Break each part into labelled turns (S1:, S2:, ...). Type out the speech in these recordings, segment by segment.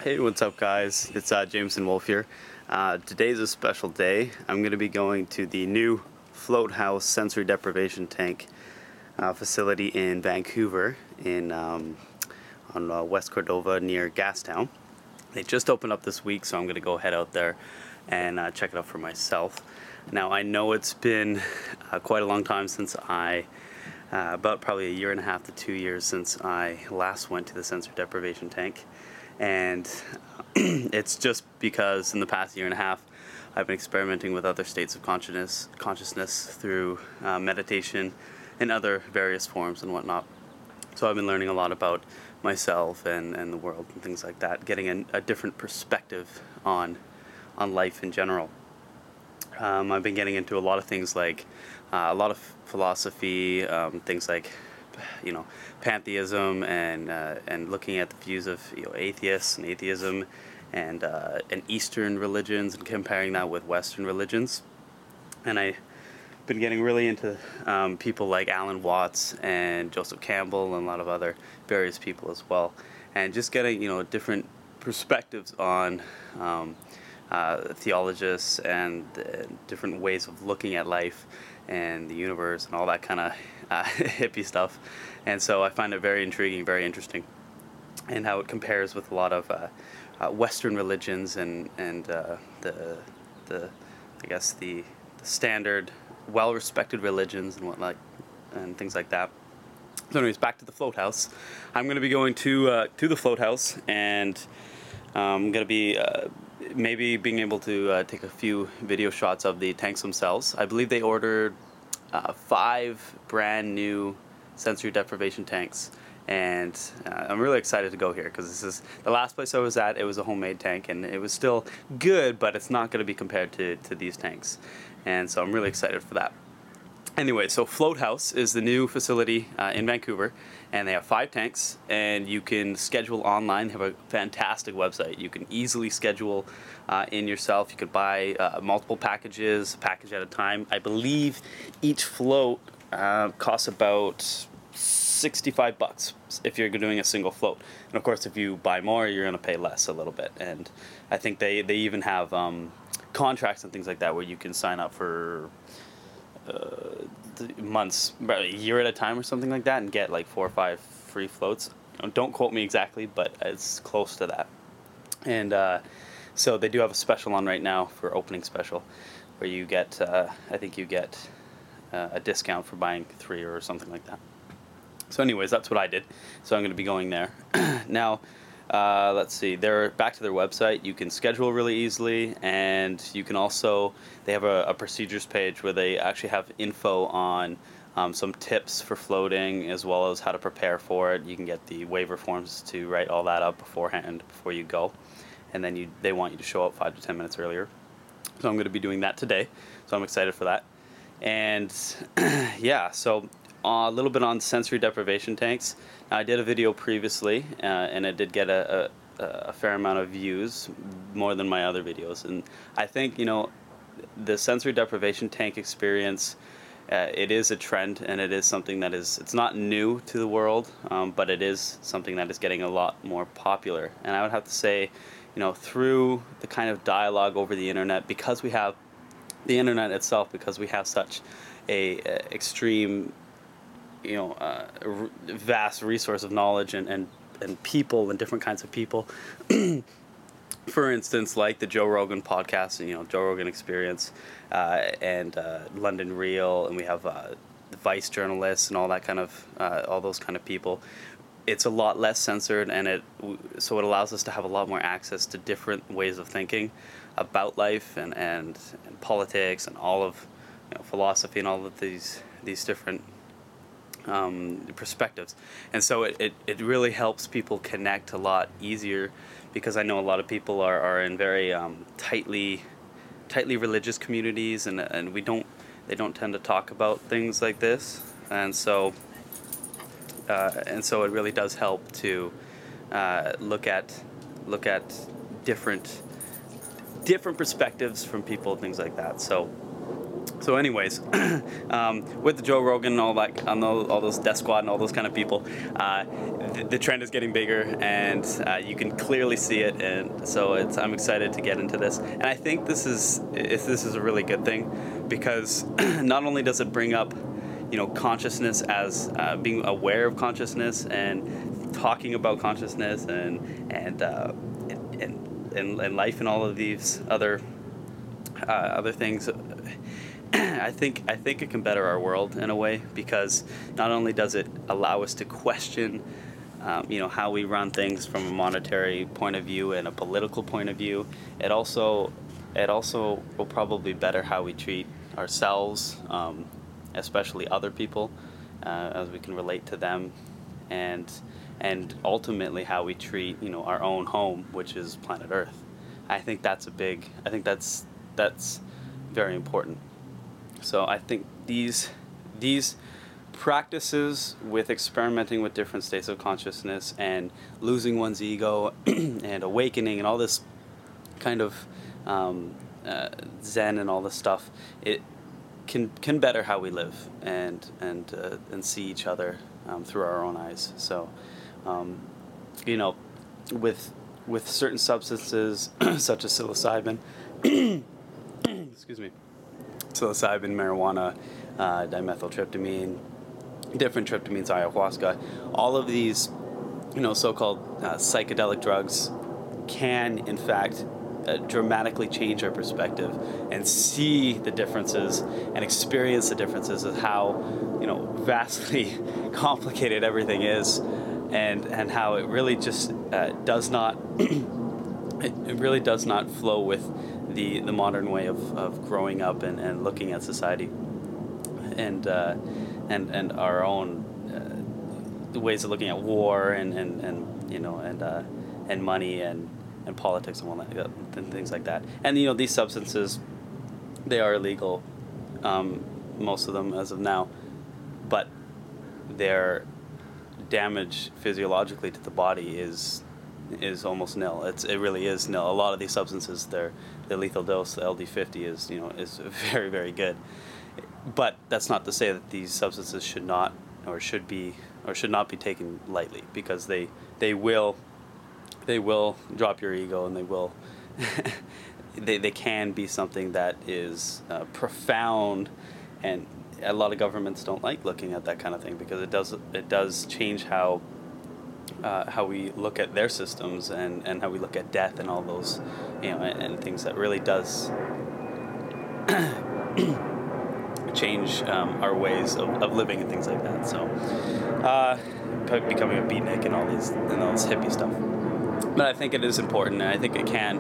S1: Hey, what's up guys? It's Jameson Wolf here. Today's a special day. I'm going to be going to the new FLOATHouse sensory deprivation tank facility in Vancouver on West Cordova near Gastown. They just opened up this week, so I'm going to go head out there and check it out for myself. Now I know it's been quite a long time since about probably a year and a half to 2 years since I last went to the sensory deprivation tank. And it's just because in the past year and a half I've been experimenting with other states of consciousness through meditation and other various forms and whatnot. So I've been learning a lot about myself and the world and things like that, getting a different perspective on life in general. I've been getting into a lot of things like a lot of philosophy, things like pantheism and looking at the views of atheists and atheism and Eastern religions and comparing that with Western religions. And I've been getting really into people like Alan Watts and Joseph Campbell and a lot of other various people as well, and just getting different perspectives on theologists and different ways of looking at life and the universe and all that kind of hippie stuff. And so I find it very intriguing, very interesting, and how it compares with a lot of Western religions and the I guess the standard well-respected religions and whatnot and things like that. So anyways, back to the FLOATHouse. I'm going to be going to the FLOATHouse, and I'm going to be maybe being able to take a few video shots of the tanks themselves. I believe they ordered 5 brand new sensory deprivation tanks, and I'm really excited to go here because this is the last place I was at. It was a homemade tank, and it was still good, but it's not going to be compared to these tanks, and so I'm really excited for that. Anyway, so FLOATHouse is the new facility in Vancouver, and they have 5 tanks, and you can schedule online. They have a fantastic website. You can easily schedule in yourself. You could buy multiple packages, a package at a time. I believe each float costs about $65 if you're doing a single float. And of course, if you buy more, you're going to pay less a little bit. And I think they even have contracts and things like that where you can sign up for months, about a year at a time or something like that, and get like 4 or 5 free floats. Don't quote me exactly, but it's close to that. And so they do have a special on right now for opening special, where you get I think you get a discount for buying 3 or something like that. So anyways, that's what I did. So I'm going to be going there. Now let's see, they're back to their website. You can schedule really easily, and you can also, they have a procedures page where they actually have info on some tips for floating, as well as how to prepare for it. You can get the waiver forms to write all that up beforehand before you go, and then they want you to show up 5 to 10 minutes earlier. So I'm going to be doing that today, so I'm excited for that. And yeah, so a little bit on sensory deprivation tanks. I did a video previously, and it did get a fair amount of views, more than my other videos. And I think the sensory deprivation tank experience, it is a trend, and it is something that it's not new to the world, but it is something that is getting a lot more popular. And I would have to say, through the kind of dialogue over the internet, because we have the internet itself, because we have such a extreme vast resource of knowledge and people and different kinds of people. For instance, like the Joe Rogan podcast and Joe Rogan Experience, and London Real, and we have the Vice journalists and all that kind of all those kind of people. It's a lot less censored, and so it allows us to have a lot more access to different ways of thinking about life and politics and all of philosophy and all of these different perspectives. And so it really helps people connect a lot easier, because I know a lot of people are in very tightly religious communities, and they don't tend to talk about things like this, and so it really does help to look at different perspectives from people, things like that. So So anyways, with the Joe Rogan and all that, all those Death Squad and all those kind of people, the trend is getting bigger, and you can clearly see it. And so I'm excited to get into this. And I think this is a really good thing, because not only does it bring up, you know, consciousness as being aware of consciousness and talking about consciousness and life and all of these other things. I think it can better our world in a way, because not only does it allow us to question, you know, how we run things from a monetary point of view and a political point of view, it also will probably better how we treat ourselves, especially other people, as we can relate to them, and ultimately how we treat, you know, our own home, which is planet Earth. I think that's very important. So I think these practices with experimenting with different states of consciousness and losing one's ego and awakening and all this kind of Zen and all this stuff, it can better how we live and see each other through our own eyes. So you know, with certain substances such as psilocybin, excuse me, psilocybin, marijuana, dimethyltryptamine, different tryptamines, ayahuasca, all of these, you know, so-called psychedelic drugs can, in fact, dramatically change our perspective and see the differences and experience the differences of how, you know, vastly complicated everything is, and how it really just does not it really does not flow with the modern way of growing up and looking at society and our own the ways of looking at war and you know and money and politics and all that, and things like that. And, you know, these substances, they are illegal, most of them as of now, but their damage physiologically to the body is almost nil. It really is nil. A lot of these substances, their lethal dose, the LD50, is, you know, is very, very good. But that's not to say that these substances should not be taken lightly, because they will drop your ego, and they will they can be something that is profound, and a lot of governments don't like looking at that kind of thing, because it does change how we look at their systems and how we look at death and all those, you know, and things that really does change our ways of living and things like that. So becoming a beatnik and all those hippie stuff. But I think it is important, and I think it can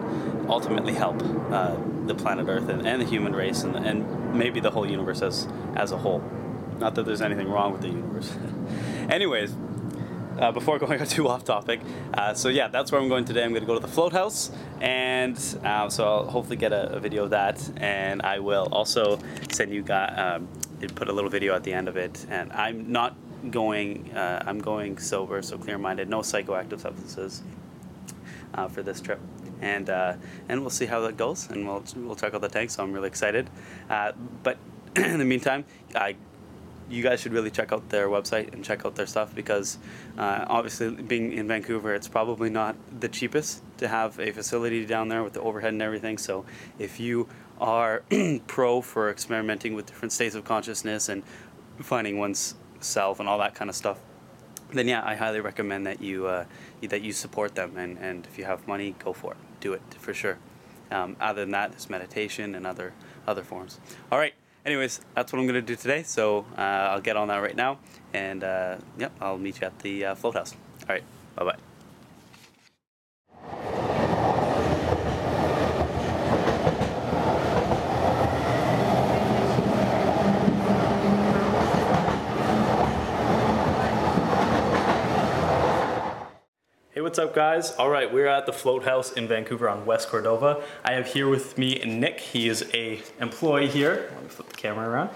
S1: ultimately help the planet Earth and the human race and maybe the whole universe as a whole. Not that there's anything wrong with the universe. Anyways, before going too off topic, so yeah, that's where I'm going today. I'm going to go to the FLOATHouse, and so I'll hopefully get a video of that, and I will also send you guys, put a little video at the end of it. And I'm not going, I'm going sober, so clear-minded, no psychoactive substances for this trip, and we'll see how that goes, and we'll check out the tank. So I'm really excited. But in the meantime, you guys should really check out their website and check out their stuff, because obviously, being in Vancouver, it's probably not the cheapest to have a facility down there with the overhead and everything. So if you are pro for experimenting with different states of consciousness and finding one's self and all that kind of stuff, then yeah, I highly recommend that you support them, and if you have money, go for it. Do it for sure. Other than that, there's meditation and other forms. All right. Anyways, that's what I'm going to do today. So I'll get on that right now, and yep, I'll meet you at the FLOATHouse. All right. Bye bye. Hey, what's up, guys? All right, we're at the FLOATHouse in Vancouver on West Cordova. I have here with me Nick. He is a employee here. Let me flip the camera around.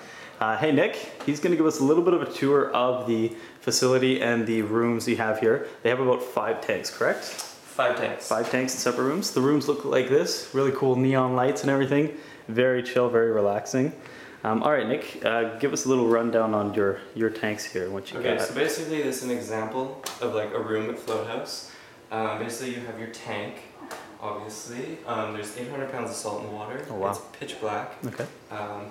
S1: Hey, Nick. He's going to give us a little bit of a tour of the facility and the rooms you have here. They have about 5 tanks, correct?
S2: 5 tanks.
S1: 5 tanks in separate rooms. The rooms look like this. Really cool neon lights and everything. Very chill, very relaxing. All right, Nick, give us a little rundown on your tanks here and what you got.
S2: Okay, so basically this is an example of like a room at FLOATHouse. Basically you have your tank, obviously. There's 800 pounds of salt in the water.
S1: Oh, wow.
S2: It's pitch black.
S1: Okay.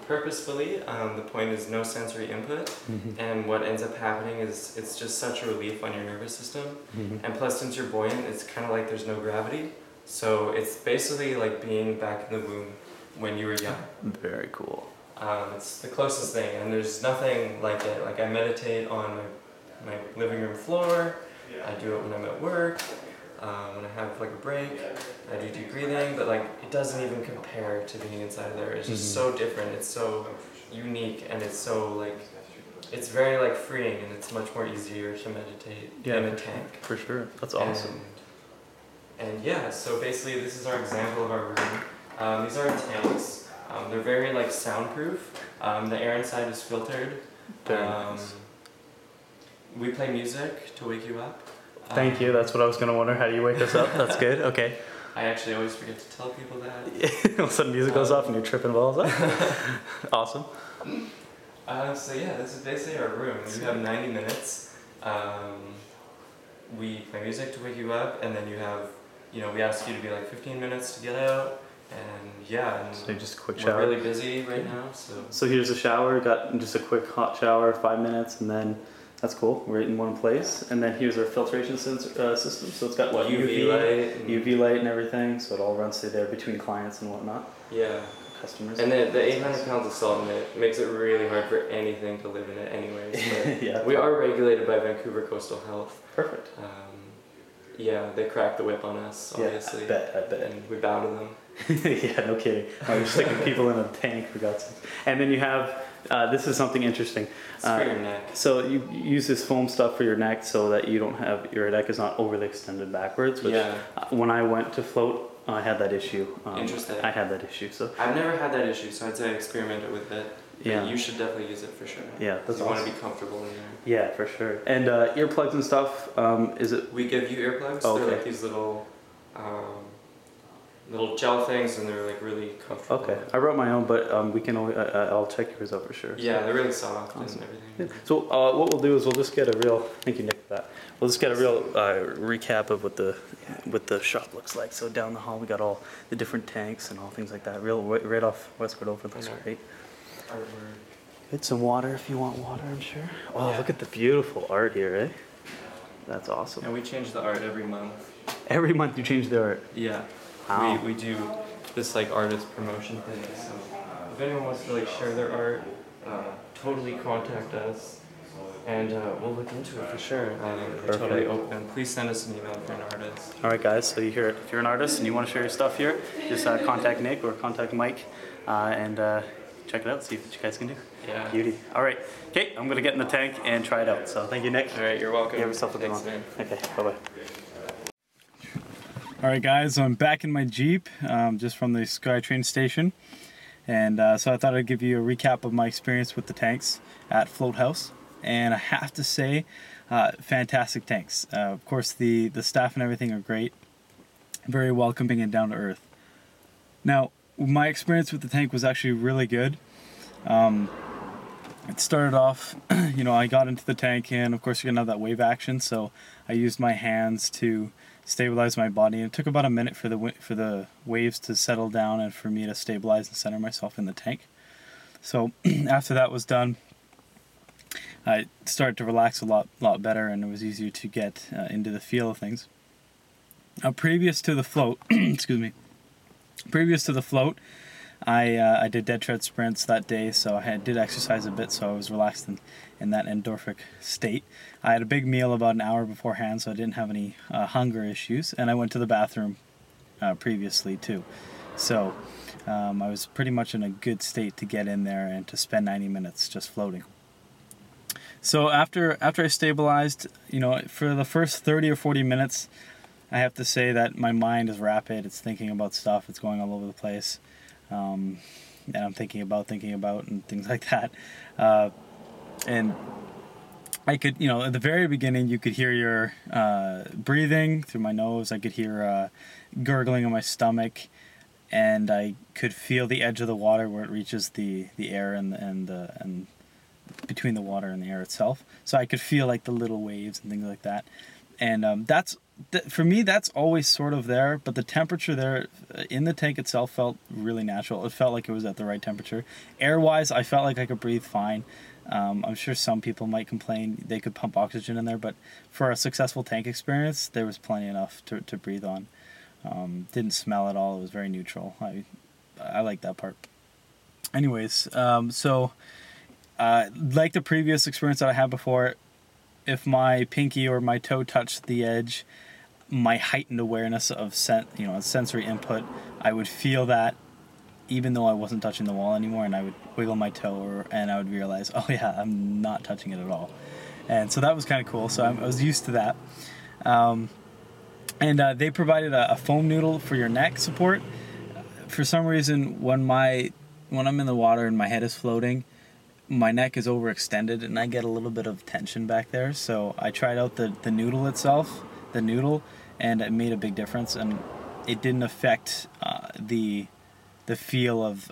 S2: Purposefully, the point is no sensory input, and what ends up happening is it's just such a relief on your nervous system. And plus, since you're buoyant, it's kind of like there's no gravity. So it's basically like being back in the womb when you were young.
S1: Very cool.
S2: It's the closest thing, and there's nothing like it. Like I meditate on my living room floor. I do it when I'm at work. When I have like a break, I do deep breathing, but like it doesn't even compare to being inside there. It's just so different. It's so unique, and it's so like, it's very like freeing, and it's much more easier to meditate in a tank.
S1: For sure, that's awesome.
S2: And yeah, so basically this is our example of our room. These are our tanks. They're very like soundproof. The air inside is filtered. We play music to wake you up.
S1: Thank you. That's what I was going to wonder. How do you wake us up? That's good. Okay.
S2: I actually always forget to tell people that.
S1: All of a sudden music goes off and you're tripping balls up. Awesome.
S2: So yeah, this is basically our room. You have 90 minutes. We play music to wake you up, and then you have, we ask you to be like 15 minutes to get out. And yeah, and
S1: so just a quick shower.
S2: We're really busy right now,
S1: so here's a shower. Got just a quick hot shower, 5 minutes, and then that's cool. We're in one place, and then here's our filtration system. So it's got what UV light and everything. So it all runs through there between clients and whatnot.
S2: Yeah.
S1: Customers.
S2: And the 800 pounds of salt in it makes it really hard for anything to live in it, anyways. But
S1: yeah.
S2: We are regulated by Vancouver Coastal Health.
S1: Perfect.
S2: Yeah, they cracked the whip on us, obviously.
S1: Yeah, I bet.
S2: And we bow to them.
S1: Yeah, no kidding. You're sticking people in a tank, for God's sake. And then you have, this is something interesting.
S2: It's for your neck.
S1: So you use this foam stuff for your neck so that you don't have, your neck is not overly extended backwards. Which, when I went to float, I had that issue.
S2: Interesting.
S1: I had that issue. So
S2: I've never had that issue, so I'd say I experimented with it.
S1: Yeah.
S2: You should definitely use it for sure.
S1: Yeah, that's awesome.
S2: You want to be comfortable in there.
S1: Yeah, for sure. And earplugs and stuff, is it?
S2: We give you earplugs.
S1: Oh, okay.
S2: They're like these little gel things, and they're like really comfortable.
S1: Okay, I wrote my own, but we can always, I'll check yours out for sure.
S2: Yeah, they're really soft and everything.
S1: Yeah. So what we'll do is we'll just get a real, thank you Nick for that, we'll just get a real recap of what the shop looks like. So down the hall we got all the different tanks and all things like that, right off West Cordova. Looks great. Get some water if you want water, I'm sure. Oh, yeah. Look at the beautiful art here, eh? That's awesome.
S2: And we change the art every month.
S1: Every month you change the art?
S2: Yeah.
S1: Wow.
S2: We do this like artist promotion thing. So if anyone wants to like share their art, totally contact us, and we'll look into it for sure. We're totally open. Please send us an email if you're an artist.
S1: All right, guys. So you hear it. If you're an artist and you want to share your stuff here, just contact Nick or contact Mike, and check it out. See what you guys can do.
S2: Yeah.
S1: Beauty. All right. Okay, I'm gonna get in the tank and try it out. So thank you, Nick.
S2: All right, you're welcome.
S1: You have yourself a good one.
S2: Man.
S1: Okay. Bye bye. All right, guys. So I'm back in my Jeep, just from the SkyTrain station, and so I thought I'd give you a recap of my experience with the tanks at FLOATHouse. And I have to say, fantastic tanks. Of course, the staff and everything are great, very welcoming and down to earth. Now, my experience with the tank was actually really good. It started off, I got into the tank, and of course you're gonna have that wave action, so I used my hands to stabilize my body. It took about a minute for the waves to settle down and for me to stabilize and center myself in the tank. So after that was done, I started to relax a lot better, and it was easier to get into the feel of things. Previous to the float, excuse me. Previous to the float, I did dead tread sprints that day, so I did exercise a bit, so I was relaxed in that endorphic state. I had a big meal about an hour beforehand, so I didn't have any hunger issues, and I went to the bathroom previously too. So I was pretty much in a good state to get in there and to spend 90 minutes just floating. So after I stabilized, for the first 30 or 40 minutes, I have to say that my mind is rapid. It's thinking about stuff. It's going all over the place. And I'm thinking about and things like that. And I could, at the very beginning, you could hear your breathing through my nose. I could hear gurgling in my stomach.
S3: and I could feel the edge of the water where it reaches the air and between the water and the air itself. So I could feel like the little waves and things like that. And for me, that's always sort of there, but the temperature there in the tank itself felt really natural. It felt like it was at the right temperature. Air-wise, I felt like I could breathe fine. I'm sure some people might complain they could pump oxygen in there, but for a successful tank experience, there was plenty enough to breathe on. Didn't smell at all. It was very neutral. I like that part. Anyways, so like the previous experience that I had before, if my pinky or my toe touched the edge, my heightened awareness of sensory input, I would feel that even though I wasn't touching the wall anymore, and I would wiggle my toe and I would realize, oh yeah, I'm not touching it at all. And so that was kind of cool. So I was used to that. And they provided a foam noodle for your neck support. For some reason, when I'm in the water and my head is floating, my neck is overextended and I get a little bit of tension back there. So I tried out the noodle itself, and it made a big difference. And it didn't affect the feel of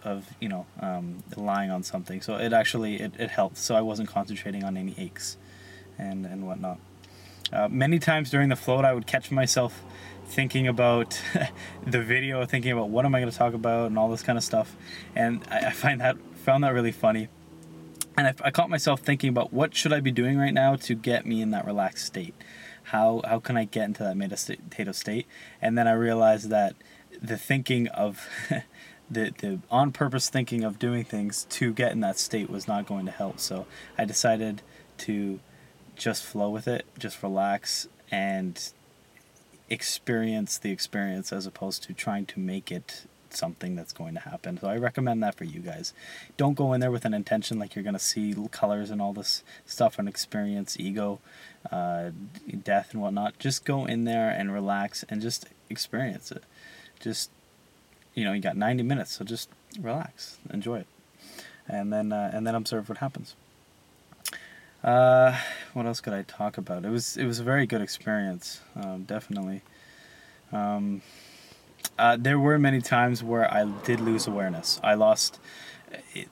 S3: lying on something. So it actually it helped. So I wasn't concentrating on any aches and whatnot. Many times during the float, I would catch myself thinking about the video, thinking about what am I going to talk about and all this kind of stuff. And I found that really funny. And I caught myself thinking about what should I be doing right now to get me in that relaxed state. How can I get into that meditative state? And then I realized that the thinking of the on purpose thinking of doing things to get in that state was not going to help. So I decided to just flow with it, just relax and experience the experience as opposed to trying to make it something that's going to happen. So I recommend that for you guys. Don't go in there with an intention like you're going to see colors and all this stuff and experience ego, death and whatnot. Just go in there and relax and just experience it. Just, you got 90 minutes, so just relax, enjoy it, and then observe what happens. What else could I talk about? It was a very good experience, definitely. There were many times where I did lose awareness. I lost, I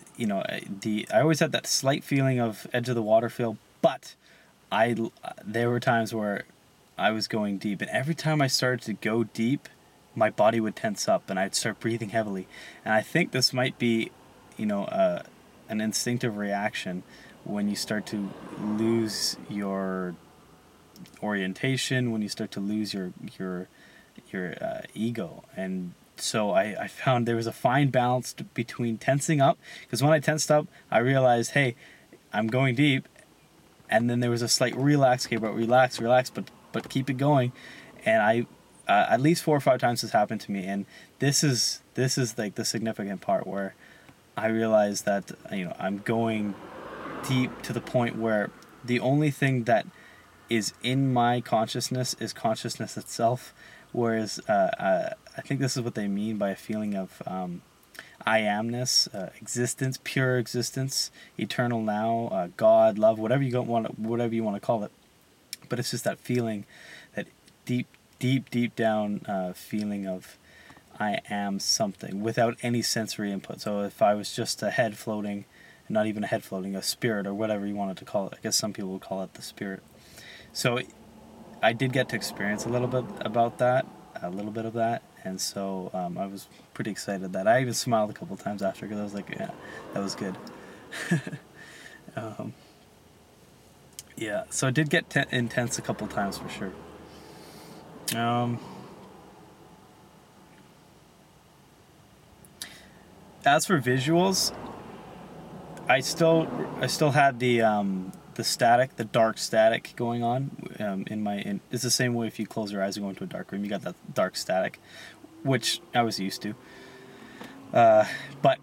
S3: always had that slight feeling of edge of the water feel, but there were times where I was going deep, and every time I started to go deep, my body would tense up and I'd start breathing heavily. And I think this might be, an instinctive reaction when you start to lose your orientation, when you start to lose your ego. And so I found there was a fine balance between tensing up, because when I tensed up, I realized, hey, I'm going deep, and then there was a slight relax, but keep it going. And I at least 4 or 5 times this happened to me, and this is like the significant part where I realized that I'm going deep to the point where the only thing that is in my consciousness is consciousness itself. Whereas I think this is what they mean by a feeling of I amness, existence, pure existence, eternal now, God, love, whatever you want to call it. But it's just that feeling, that deep down feeling of I am something without any sensory input. So if I was just a head floating, not even a head floating, a spirit or whatever you wanted to call it. I guess some people would call it the spirit. So I did get to experience a little bit of that, and so I was pretty excited that I even smiled a couple times after, because I was like, yeah, that was good. Yeah, so it did get intense a couple times for sure. As for visuals, I still had the static, the dark static going on it's the same way if you close your eyes and go into a dark room, you got that dark static, which I was used to. But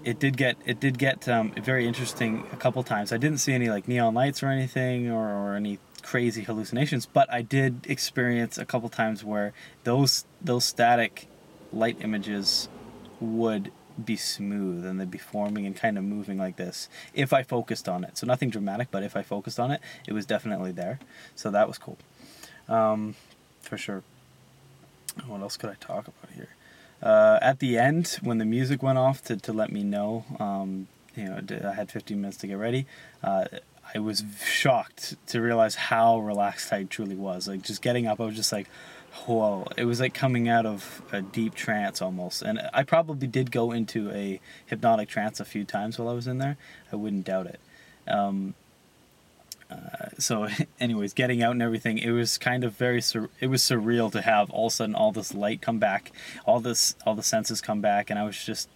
S3: it did get very interesting a couple times. I didn't see any like neon lights or anything or any crazy hallucinations, but I did experience a couple times where those static light images would be smooth and they'd be forming and kind of moving like this if I focused on it. So nothing dramatic, but if I focused on it, it was definitely there. So that was cool, for sure. What else could I talk about here? At the end, when the music went off to let me know, I had 15 minutes to get ready. I was shocked to realize how relaxed I truly was. Like, just getting up, I was just like, whoa. It was like coming out of a deep trance almost. And I probably did go into a hypnotic trance a few times while I was in there. I wouldn't doubt it. So anyways, getting out and everything, it was kind of it was surreal to have all of a sudden all this light come back, all the senses come back, and I was just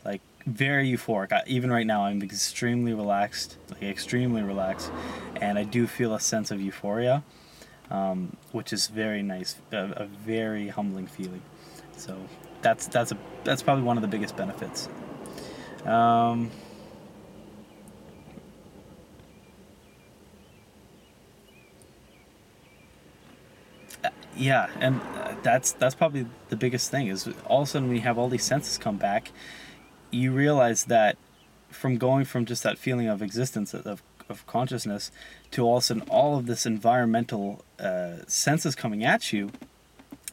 S3: like very euphoric. Even right now, I'm extremely relaxed, and I do feel a sense of euphoria, which is very nice, a very humbling feeling. So that's probably one of the biggest benefits. Yeah, and that's probably the biggest thing, is all of a sudden when you have all these senses come back, you realize that from going from just that feeling of existence, of consciousness, to all of a sudden all of this environmental senses coming at you,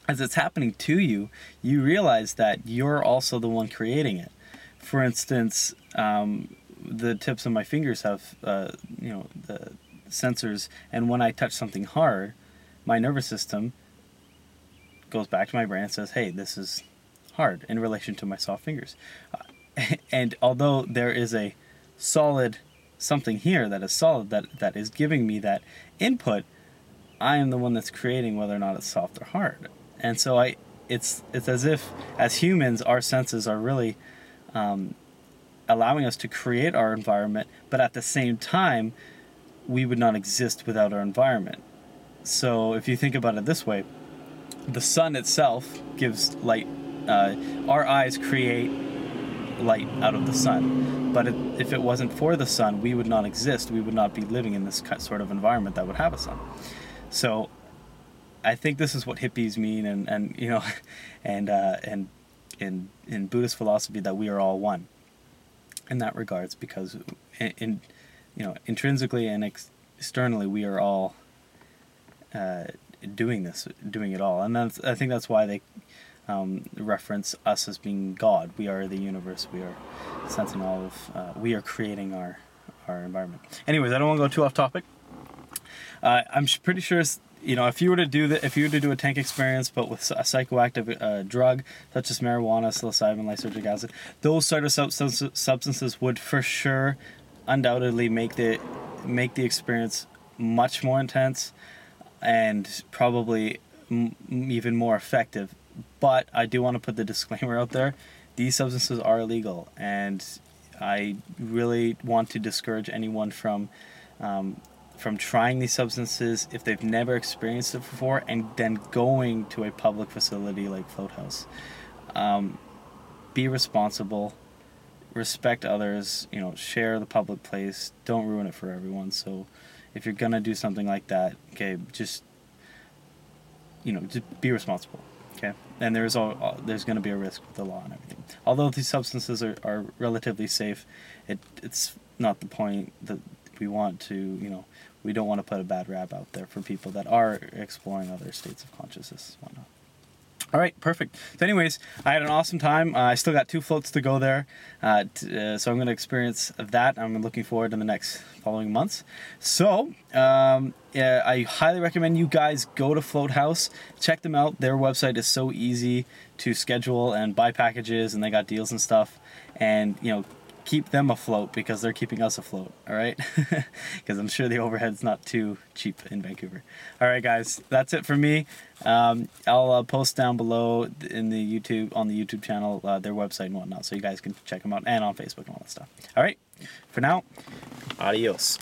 S3: as it's happening to you, you realize that you're also the one creating it. For instance, the tips of my fingers have the sensors, and when I touch something hard, my nervous system goes back to my brain and says, hey, this is hard in relation to my soft fingers. And although there is a solid something here that is solid, that is giving me that input, I am the one that's creating whether or not it's soft or hard. And so it's as if, as humans, our senses are really allowing us to create our environment, but at the same time, we would not exist without our environment. So if you think about it this way, the sun itself gives light. Our eyes create light out of the sun. But if it wasn't for the sun, we would not exist. We would not be living in this sort of environment that would have a sun. So I think this is what hippies mean, and in Buddhist philosophy, that we are all one in that regards, because intrinsically and externally we are all doing it all. And I think that's why they reference us as being God. We are the universe. We are sensing all of. We are creating our environment. Anyways, I don't want to go too off topic. I'm pretty sure, if you were to do a tank experience, but with a psychoactive drug such as marijuana, psilocybin, lysergic acid, those sort of substances would for sure, undoubtedly make the experience much more intense, and probably even more effective. But I do want to put the disclaimer out there: these substances are illegal, and I really want to discourage anyone from trying these substances if they've never experienced it before, and then going to a public facility like FLOATHouse. Be responsible, respect others, share the public place, don't ruin it for everyone. So if you're gonna do something like that, okay, just be responsible, okay? And there's going to be a risk with the law and everything. Although these substances are relatively safe, it's not the point that we want to, we don't want to put a bad rap out there for people that are exploring other states of consciousness and whatnot. All right, perfect. So anyways, I had an awesome time. I still got 2 floats to go there. So I'm going to experience that. I'm looking forward to the next following months. So I highly recommend you guys go to FLOATHouse. Check them out. Their website is so easy to schedule and buy packages, and they got deals and stuff. And, keep them afloat, because they're keeping us afloat, all right? Because I'm sure the overhead's not too cheap in Vancouver. All right, guys, that's it for me. I'll post down below on the YouTube channel their website and whatnot, so you guys can check them out, and on Facebook and all that stuff. All right, for now, adios.